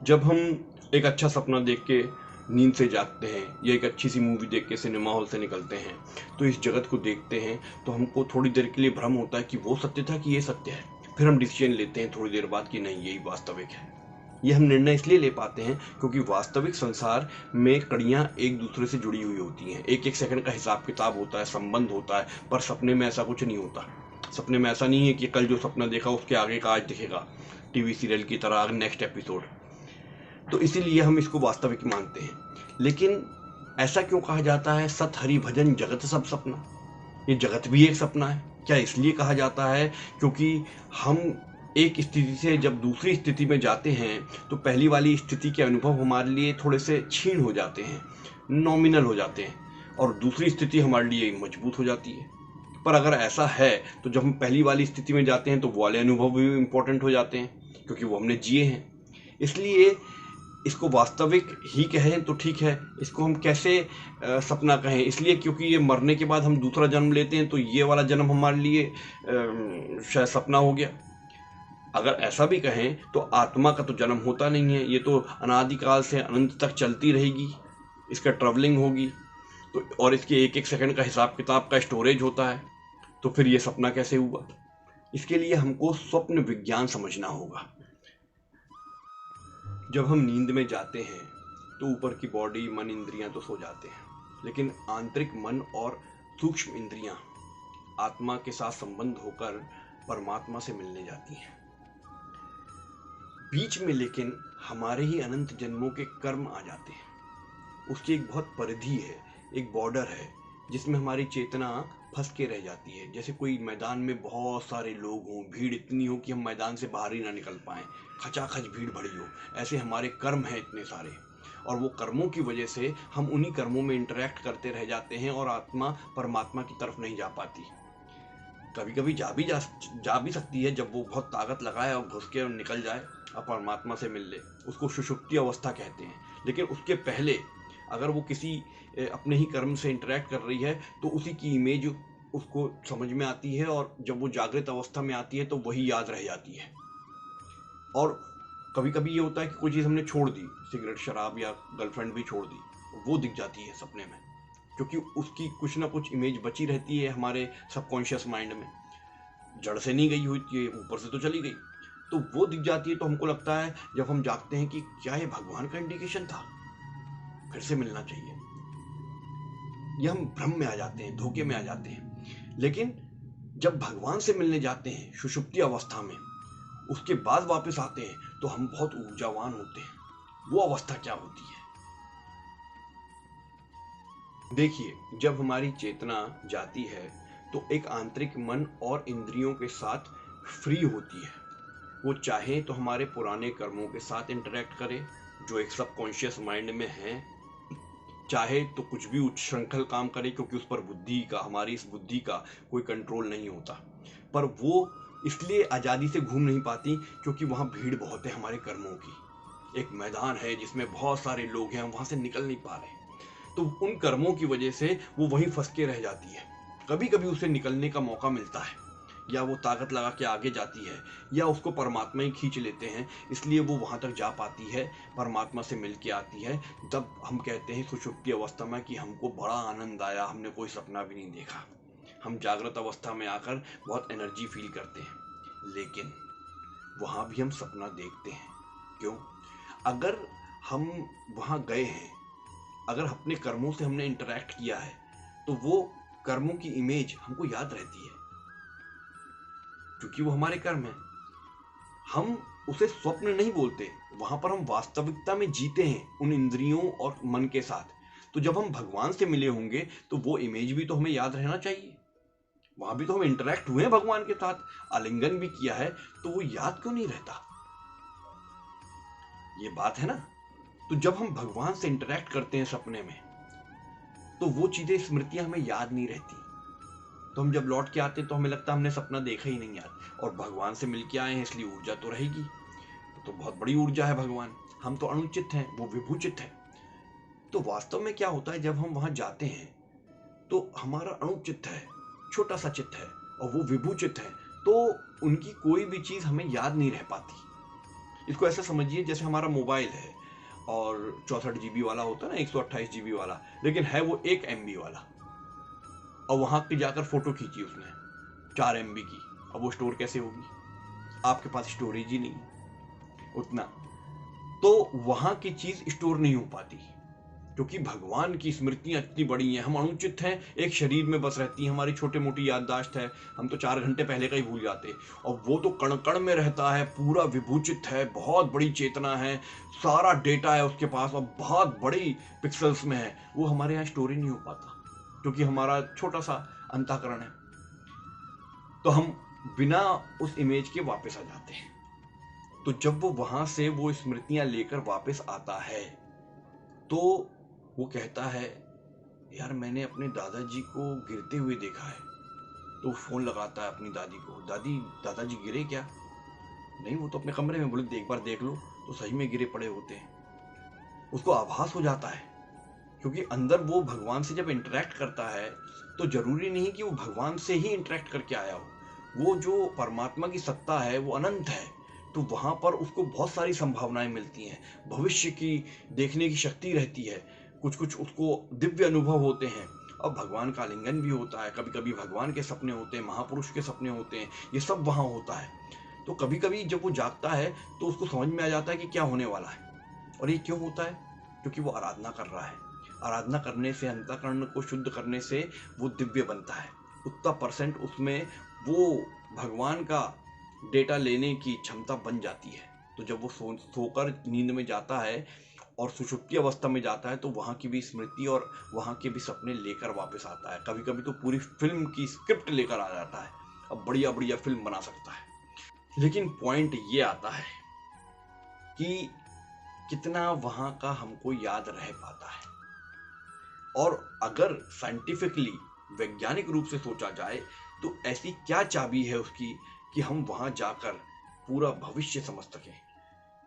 जब हम एक अच्छा सपना देख के नींद से जागते हैं या एक अच्छी सी मूवी देख के सिनेमा हॉल से निकलते हैं, तो इस जगत को देखते हैं तो हमको थोड़ी देर के लिए भ्रम होता है कि वो सत्य था कि ये सत्य है। फिर हम डिसीजन लेते हैं थोड़ी देर बाद कि नहीं, यही वास्तविक है। ये हम निर्णय इसलिए ले पाते हैं क्योंकि वास्तविक संसार में कड़ियाँ एक दूसरे से जुड़ी हुई होती हैं, एक एक सेकंड का हिसाब किताब होता है, संबंध होता है। पर सपने में ऐसा कुछ नहीं होता। सपने में ऐसा नहीं है कि कल जो सपना देखा उसके आगे का आज दिखेगा, टीवी सीरियल की तरह नेक्स्ट एपिसोड। तो इसीलिए हम इसको वास्तविक मानते हैं। लेकिन ऐसा क्यों कहा जाता है सत हरि भजन जगत सब सपना? ये जगत भी एक सपना है। क्या इसलिए कहा जाता है क्योंकि हम एक स्थिति से जब दूसरी स्थिति में जाते हैं तो पहली वाली स्थिति के अनुभव हमारे लिए थोड़े से क्षीण हो जाते हैं, नॉमिनल हो जाते हैं, और दूसरी स्थिति हमारे लिए मजबूत हो जाती है। पर अगर ऐसा है तो जब हम पहली वाली स्थिति में जाते हैं तो वो वाले अनुभव भी इम्पोर्टेंट हो जाते हैं क्योंकि वो हमने जिए हैं। इसलिए इसको वास्तविक ही कहें तो ठीक है। इसको हम कैसे सपना कहें? इसलिए क्योंकि ये मरने के बाद हम दूसरा जन्म लेते हैं तो ये वाला जन्म हमारे लिए शायद सपना हो गया। अगर ऐसा भी कहें तो आत्मा का तो जन्म होता नहीं है, ये तो अनादिकाल से अनंत तक चलती रहेगी, इसका ट्रैवलिंग होगी तो, और इसके एक एक सेकंड का हिसाब किताब का स्टोरेज होता है। तो फिर ये सपना कैसे हुआ? इसके लिए हमको स्वप्न विज्ञान समझना होगा। जब हम नींद में जाते हैं तो ऊपर की बॉडी, मन, इंद्रियां तो सो जाते हैं, लेकिन आंतरिक मन और सूक्ष्म इंद्रियां आत्मा के साथ संबंध होकर परमात्मा से मिलने जाती हैं। बीच में लेकिन हमारे ही अनंत जन्मों के कर्म आ जाते हैं। उसकी एक बहुत परिधि है, एक बॉर्डर है जिसमें हमारी चेतना फंस के रह जाती है। जैसे कोई मैदान में बहुत सारे लोग हों, भीड़ इतनी हो कि हम मैदान से बाहर ही ना निकल पाएं, खचाखच भीड़ भरी हो, ऐसे हमारे कर्म हैं इतने सारे, और वो कर्मों की वजह से हम उन्हीं कर्मों में इंटरेक्ट करते रह जाते हैं और आत्मा परमात्मा की तरफ नहीं जा पाती। कभी कभी जा भी सकती है जब वो बहुत ताकत लगाए और घुस के और निकल जाए और परमात्मा से मिल ले, उसको सुषुप्ति अवस्था कहते हैं। लेकिन उसके पहले अगर वो किसी अपने ही कर्म से इंटरेक्ट कर रही है तो उसी की इमेज उसको समझ में आती है, और जब वो जागृत अवस्था में आती है तो वही याद रह जाती है। और कभी कभी ये होता है कि कोई चीज़ हमने छोड़ दी, सिगरेट, शराब या गर्लफ्रेंड भी छोड़ दी, वो दिख जाती है सपने में, क्योंकि उसकी कुछ ना कुछ इमेज बची रहती है हमारे सबकॉन्शियस माइंड में। जड़ से नहीं गई हुई थी, ऊपर से तो चली गई, तो वो दिख जाती है। तो हमको लगता है जब हम जागते हैं कि क्या ये भगवान का इंडिकेशन था, फिर से मिलना चाहिए। ये हम भ्रम में आ जाते हैं, धोखे में आ जाते हैं। लेकिन जब भगवान से मिलने जाते हैं सुषुप्ति अवस्था में, उसके बाद वापस आते हैं तो हम बहुत ऊर्जावान होते हैं। वो अवस्था क्या होती है? देखिए, जब हमारी चेतना जाती है तो एक आंतरिक मन और इंद्रियों के साथ फ्री होती है। वो चाहे तो हमारे पुराने कर्मों के साथ इंटरेक्ट करे जो एक सबकॉन्शियस माइंड में हैं, चाहे तो कुछ भी उच्छृंखल काम करे क्योंकि उस पर बुद्धि का, हमारी इस बुद्धि का कोई कंट्रोल नहीं होता। पर वो इसलिए आज़ादी से घूम नहीं पाती क्योंकि वहाँ भीड़ बहुत है हमारे कर्मों की। एक मैदान है जिसमें बहुत सारे लोग हैं, वहाँ से निकल नहीं पा रहे, तो उन कर्मों की वजह से वो वहीं फंस के रह जाती है। कभी कभी उसे निकलने का मौका मिलता है, या वो ताकत लगा के आगे जाती है, या उसको परमात्मा ही खींच लेते हैं, इसलिए वो वहाँ तक जा पाती है, परमात्मा से मिल के आती है। तब हम कहते हैं सुषुप्ति अवस्था में कि हमको बड़ा आनंद आया, हमने कोई सपना भी नहीं देखा। हम जागृत अवस्था में आकर बहुत एनर्जी फील करते हैं, लेकिन वहाँ भी हम सपना देखते हैं। क्यों? अगर हम वहाँ गए हैं, अगर अपने कर्मों से हमने इंटरेक्ट किया है, तो वो कर्मों की इमेज हमको याद रहती है क्योंकि वो हमारे कर्म है। हम उसे स्वप्न नहीं बोलते, वहां पर हम वास्तविकता में जीते हैं उन इंद्रियों और मन के साथ। तो जब हम भगवान से मिले होंगे तो वो इमेज भी तो हमें याद रहना चाहिए। वहां भी तो हम इंटरेक्ट हुए हैं भगवान के साथ, आलिंगन भी किया है, तो वो याद क्यों नहीं रहता? ये बात है ना। तो जब हम भगवान से इंटरेक्ट करते हैं सपने में, तो वो चीजें, स्मृतियां हमें याद नहीं रहती। तो हम जब लौट के आते हैं तो हमें लगता है हमने सपना देखा ही नहीं यार, और भगवान से मिल के आए हैं इसलिए ऊर्जा तो रहेगी। तो बहुत बड़ी ऊर्जा है भगवान, हम तो अणुचित हैं, वो विभूचित है। तो वास्तव में क्या होता है, जब हम वहां जाते हैं तो हमारा अणुचित है, छोटा सा चित्त है, और वो विभूचित है, तो उनकी कोई भी चीज हमें याद नहीं रह पाती। इसको ऐसा समझिए जैसे हमारा मोबाइल है और 64 GB वाला होता है ना, 128 GB वाला, लेकिन है वो 1 MB वाला, और वहां पे जाकर फोटो खींची उसने 4 MB की। अब वो स्टोर कैसे होगी? आपके पास स्टोरेज ही नहीं उतना, तो वहां की चीज स्टोर नहीं हो पाती, क्योंकि भगवान की स्मृतियां इतनी बड़ी हैं, हम अनुचित हैं, एक शरीर में बस रहती हैं, हमारी छोटी मोटी याददाश्त है, हम तो 4 घंटे पहले का ही भूल जाते, और वो तो कण कण में रहता है, पूरा विभूचित है, बहुत बड़ी चेतना है, सारा डेटा है उसके पास और बहुत बड़ी पिक्सल्स में है, वो हमारे यहाँ स्टोर ही नहीं हो पाता, क्योंकि हमारा छोटा सा अंतःकरण है। तो हम बिना उस इमेज के वापस आ जाते हैं। तो जब वो वहां से वो स्मृतियां लेकर वापस आता है, तो वो कहता है, यार मैंने अपने दादाजी को गिरते हुए देखा है। तो फोन लगाता है अपनी दादी को, दादी दादाजी गिरे क्या? नहीं, वो तो अपने कमरे में। बोले एक बार देख लो, तो सही में गिरे पड़े होते हैं। उसको आभास हो जाता है, क्योंकि अंदर वो भगवान से जब इंटरेक्ट करता है, तो जरूरी नहीं कि वो भगवान से ही इंटरेक्ट करके आया हो, वो जो परमात्मा की सत्ता है वो अनंत है, तो वहां पर उसको बहुत सारी संभावनाएं मिलती हैं, भविष्य की देखने की शक्ति रहती है, कुछ कुछ उसको दिव्य अनुभव होते हैं, और भगवान का आलिंगन भी होता है, कभी कभी भगवान के सपने होते हैं, महापुरुष के सपने होते हैं, ये सब वहां होता है। तो कभी कभी जब वो जागता है तो उसको समझ में आ जाता है कि क्या होने वाला है, और ये क्यों होता है? क्योंकि वो आराधना कर रहा है। आराधना करने से, अंतःकरण को शुद्ध करने से वो दिव्य बनता है, उतना परसेंट उसमें वो भगवान का डेटा लेने की क्षमता बन जाती है। तो जब वो सोकर नींद में जाता है और सुषुप्ति अवस्था में जाता है, तो वहाँ की भी स्मृति और वहाँ के भी सपने लेकर वापस आता है। कभी कभी तो पूरी फिल्म की स्क्रिप्ट लेकर आ जाता है, अब बढ़िया बढ़िया फिल्म बना सकता है। लेकिन पॉइंट ये आता है कि कितना वहाँ का हमको याद रह पाता है, और अगर साइंटिफिकली, वैज्ञानिक रूप से सोचा जाए, तो ऐसी क्या चाबी है उसकी कि हम वहां जाकर पूरा भविष्य समझ सकें?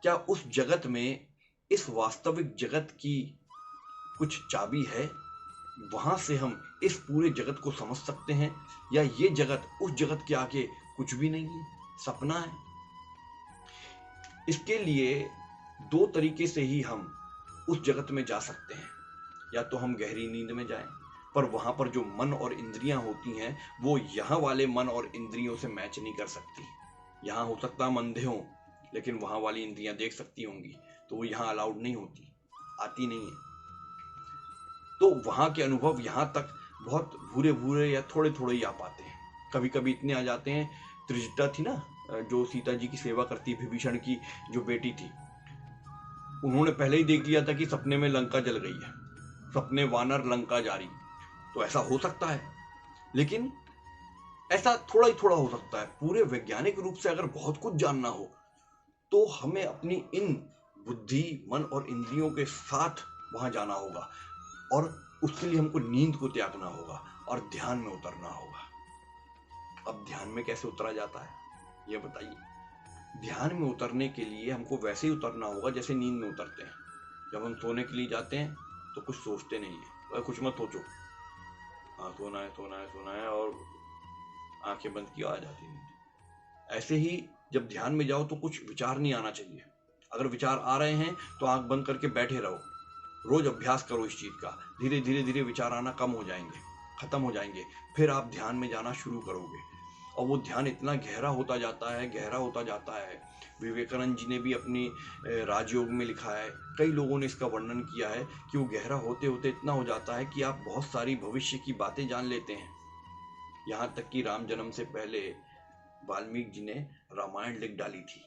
क्या उस जगत में, इस वास्तविक जगत की कुछ चाबी है? वहां से हम इस पूरे जगत को समझ सकते हैं, या ये जगत उस जगत के आगे कुछ भी नहीं है, सपना है? इसके लिए दो तरीके से ही हम उस जगत में जा सकते हैं। या तो हम गहरी नींद में जाएं, पर वहां पर जो मन और इंद्रियां होती हैं, वो यहाँ वाले मन और इंद्रियों से मैच नहीं कर सकती। यहाँ हो सकता हम अंधे हों, लेकिन वहां वाली इंद्रियां देख सकती होंगी, तो वो यहाँ अलाउड नहीं होती, आती नहीं है। तो वहां के अनुभव यहाँ तक बहुत भूरे भूरे या थोड़े थोड़े ही आ पाते हैं। कभी कभी इतने आ जाते हैं, त्रिजटा थी ना, जो सीता जी की सेवा करती, विभीषण की जो बेटी थी, उन्होंने पहले ही देख लिया था कि सपने में लंका जल गई है, सपने वानर लंका जारी। तो ऐसा हो सकता है, लेकिन ऐसा थोड़ा ही थोड़ा हो सकता है। पूरे वैज्ञानिक रूप से अगर बहुत कुछ जानना हो, तो हमें अपनी इन बुद्धि, मन और इंद्रियों के साथ वहां जाना होगा, और उसके लिए हमको नींद को त्यागना होगा और ध्यान में उतरना होगा। अब ध्यान में कैसे उतरा जाता है, यह बताइए। ध्यान में उतरने के लिए हमको वैसे ही उतरना होगा जैसे नींद में उतरते हैं। जब हम सोने के लिए जाते हैं तो कुछ सोचते नहीं है, कुछ मत सोचो, हाँ सोना है सोना है सोना है, और आंखें बंद की आ जाती नींद। ऐसे ही जब ध्यान में जाओ तो कुछ विचार नहीं आना चाहिए। अगर विचार आ रहे हैं तो आंख बंद करके बैठे रहो, रोज अभ्यास करो इस चीज का। धीरे धीरे धीरे विचार आना कम हो जाएंगे, खत्म हो जाएंगे, फिर आप ध्यान में जाना शुरू करोगे, और वो ध्यान इतना गहरा होता जाता है, गहरा होता जाता है। विवेकानंद जी ने भी अपनी राजयोग में लिखा है, कई लोगों ने इसका वर्णन किया है कि वो गहरा होते होते इतना हो जाता है कि आप बहुत सारी भविष्य की बातें जान लेते हैं। यहाँ तक कि राम जन्म से पहले वाल्मीकि जी ने रामायण लिख डाली थी,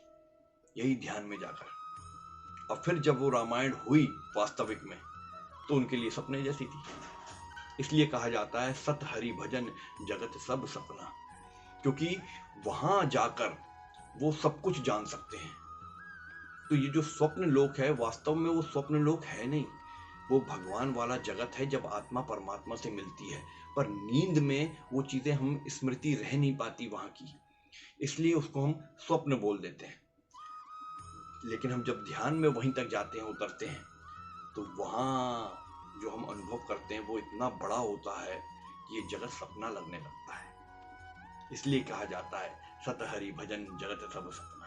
यही ध्यान में जाकर। और फिर जब वो रामायण हुई वास्तविक में, तो उनके लिए सपने जैसी थी। इसलिए कहा जाता है सत हरि भजन जगत सब सपना, क्योंकि वहां जाकर वो सब कुछ जान सकते हैं। तो ये जो स्वप्न लोक है, वास्तव में वो स्वप्न लोक है नहीं, वो भगवान वाला जगत है, जब आत्मा परमात्मा से मिलती है। पर नींद में वो चीजें हम स्मृति रह नहीं पाती वहां की, इसलिए उसको हम स्वप्न बोल देते हैं। लेकिन हम जब ध्यान में वहीं तक जाते हैं, उतरते हैं, तो वहां जो हम अनुभव करते हैं वो इतना बड़ा होता है कि ये जगत सपना लगने लगता है। इसलिए कहा जाता है सत हरि भजन जगत सब सपना।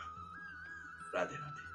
राधे राधे।